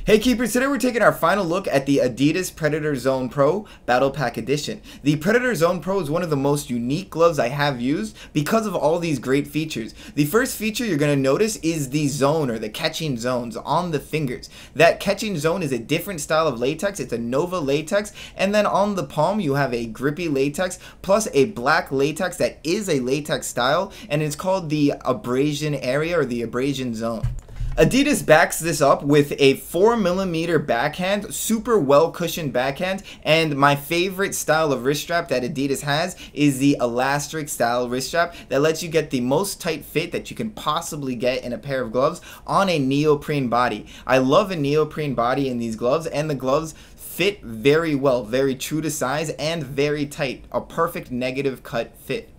Hey Keepers, today we're taking our final look at the Adidas Predator Zone Pro Battle Pack Edition. The Predator Zone Pro is one of the most unique gloves I have used because of all these great features. The first feature you're going to notice is the zone, or the catching zones on the fingers. That catching zone is a different style of latex. It's a Nova latex, and then on the palm you have a Grippy Latex plus a black latex that is a latex style, and it's called the abrasion area or the abrasion zone. Adidas backs this up with a 4mm backhand, super well cushioned backhand, and my favorite style of wrist strap that Adidas has is the elastic style wrist strap that lets you get the most tight fit that you can possibly get in a pair of gloves on a neoprene body. I love a neoprene body in these gloves, and the gloves fit very well, very true to size and very tight, a perfect negative cut fit.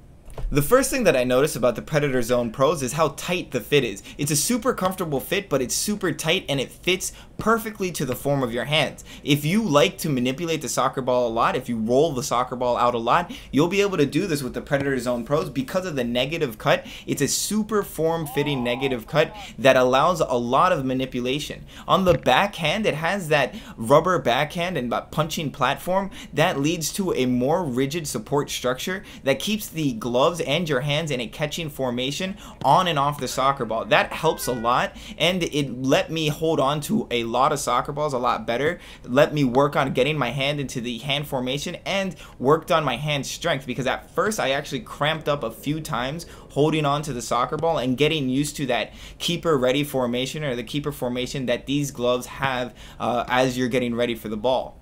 The first thing that I noticed about the Predator Zone Pros is how tight the fit is. It's a super comfortable fit, but it's super tight and it fits perfectly to the form of your hands. If you like to manipulate the soccer ball a lot, if you roll the soccer ball out a lot, you'll be able to do this with the Predator Zone Pros because of the negative cut. It's a super form-fitting negative cut that allows a lot of manipulation. On the backhand, it has that rubber backhand and that punching platform that leads to a more rigid support structure that keeps the gloves and your hands in a catching formation on and off the soccer ball. That helps a lot, and it let me hold on to a lot of soccer balls a lot better. Let me work on getting my hand into the hand formation and worked on my hand strength, because at first I actually cramped up a few times holding on to the soccer ball and getting used to that keeper ready formation, or the keeper formation that these gloves have as you're getting ready for the ball.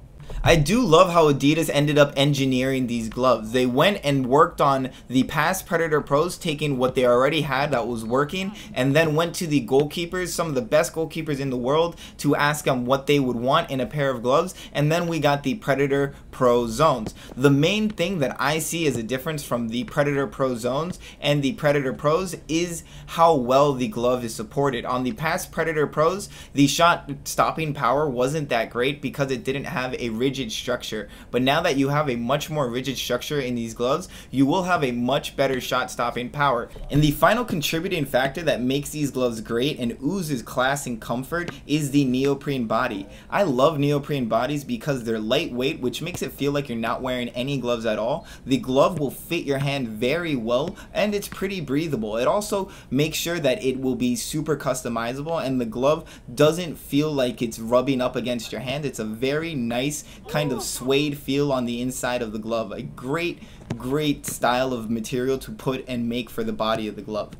I do love how Adidas ended up engineering these gloves. They went and worked on the past Predator Pros, taking what they already had that was working, and then went to the goalkeepers, some of the best goalkeepers in the world, to ask them what they would want in a pair of gloves, and then we got the Predator Pro Zones. The main thing that I see as a difference from the Predator Pro Zones and the Predator Pros is how well the glove is supported. On the past Predator Pros, the shot stopping power wasn't that great because it didn't have a rigid structure, but now that you have a much more rigid structure in these gloves, you will have a much better shot stopping power. And the final contributing factor that makes these gloves great and oozes class and comfort is the neoprene body. I love neoprene bodies because they're lightweight, which makes it feel like you're not wearing any gloves at all. The glove will fit your hand very well, and it's pretty breathable. It also makes sure that it will be super customizable, and the glove doesn't feel like it's rubbing up against your hand. It's a very nice kind of suede feel on the inside of the glove. A great style of material to put and make for the body of the glove.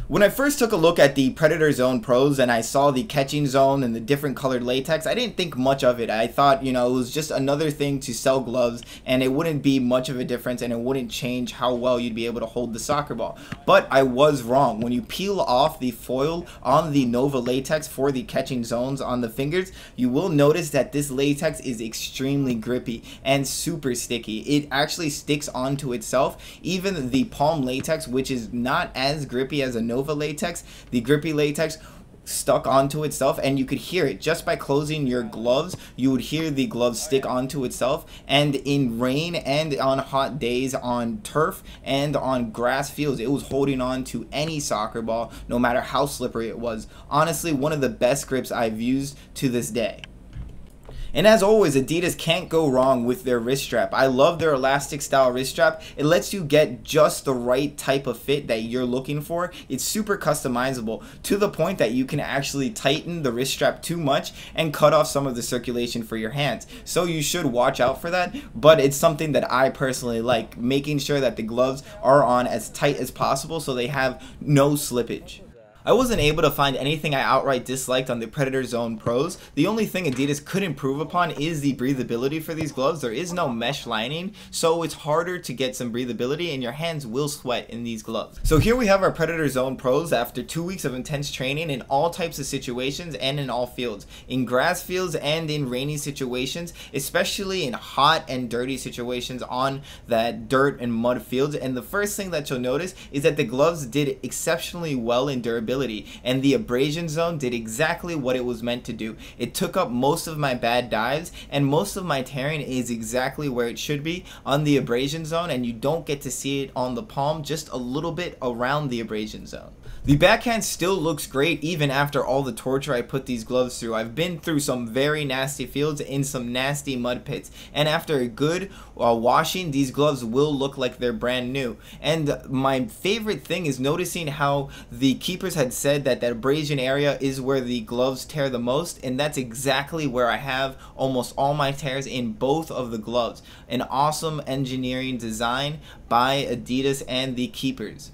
When I first took a look at the Predator Zone Pros and I saw the catching zone and the different colored latex, I didn't think much of it. I thought, you know, it was just another thing to sell gloves, and it wouldn't be much of a difference, and it wouldn't change how well you'd be able to hold the soccer ball. But I was wrong. When you peel off the foil on the Nova latex for the catching zones on the fingers, you will notice that this latex is extremely grippy and super sticky. It actually sticks onto itself. Even the palm latex, which is not as grippy as a Nova latex, the Grippy Latex stuck onto itself, and you could hear it just by closing your gloves. You would hear the gloves stick onto itself, and in rain and on hot days, on turf and on grass fields, it was holding on to any soccer ball, no matter how slippery it was. Honestly, one of the best grips I've used to this day. And as always, Adidas can't go wrong with their wrist strap. I love their elastic style wrist strap. It lets you get just the right type of fit that you're looking for. It's super customizable to the point that you can actually tighten the wrist strap too much and cut off some of the circulation for your hands. So you should watch out for that, but it's something that I personally like, making sure that the gloves are on as tight as possible so they have no slippage. I wasn't able to find anything I outright disliked on the Predator Zone Pros. The only thing Adidas could improve upon is the breathability for these gloves. There is no mesh lining, so it's harder to get some breathability, and your hands will sweat in these gloves. So here we have our Predator Zone Pros after 2 weeks of intense training in all types of situations and in all fields. In grass fields and in rainy situations, especially in hot and dirty situations on that dirt and mud fields. And the first thing that you'll notice is that the gloves did exceptionally well in durability. And the abrasion zone did exactly what it was meant to do. It took up most of my bad dives, and most of my tearing is exactly where it should be on the abrasion zone, and you don't get to see it on the palm, just a little bit around the abrasion zone. The backhand still looks great even after all the torture I put these gloves through. I've been through some very nasty fields in some nasty mud pits, and after a good washing, these gloves will look like they're brand new. And my favorite thing is noticing how the keepers had said that that abrasion area is where the gloves tear the most, and that's exactly where I have almost all my tears in both of the gloves. An awesome engineering design by Adidas and the keepers.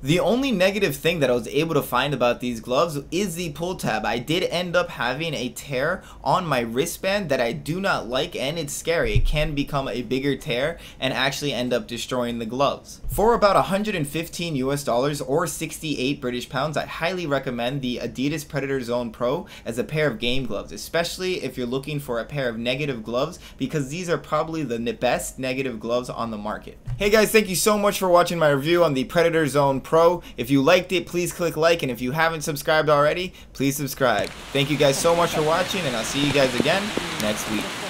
The only negative thing that I was able to find about these gloves is the pull tab. I did end up having a tear on my wristband that I do not like, and it's scary. It can become a bigger tear and actually end up destroying the gloves. For about $115 US or 68 British pounds, I highly recommend the Adidas Predator Zone Pro as a pair of game gloves, especially if you're looking for a pair of negative gloves, because these are probably the best negative gloves on the market. Hey guys, thank you so much for watching my review on the Predator Zone Pro. If you liked it, please click like, and if you haven't subscribed already, please subscribe. Thank you guys so much for watching, and I'll see you guys again next week.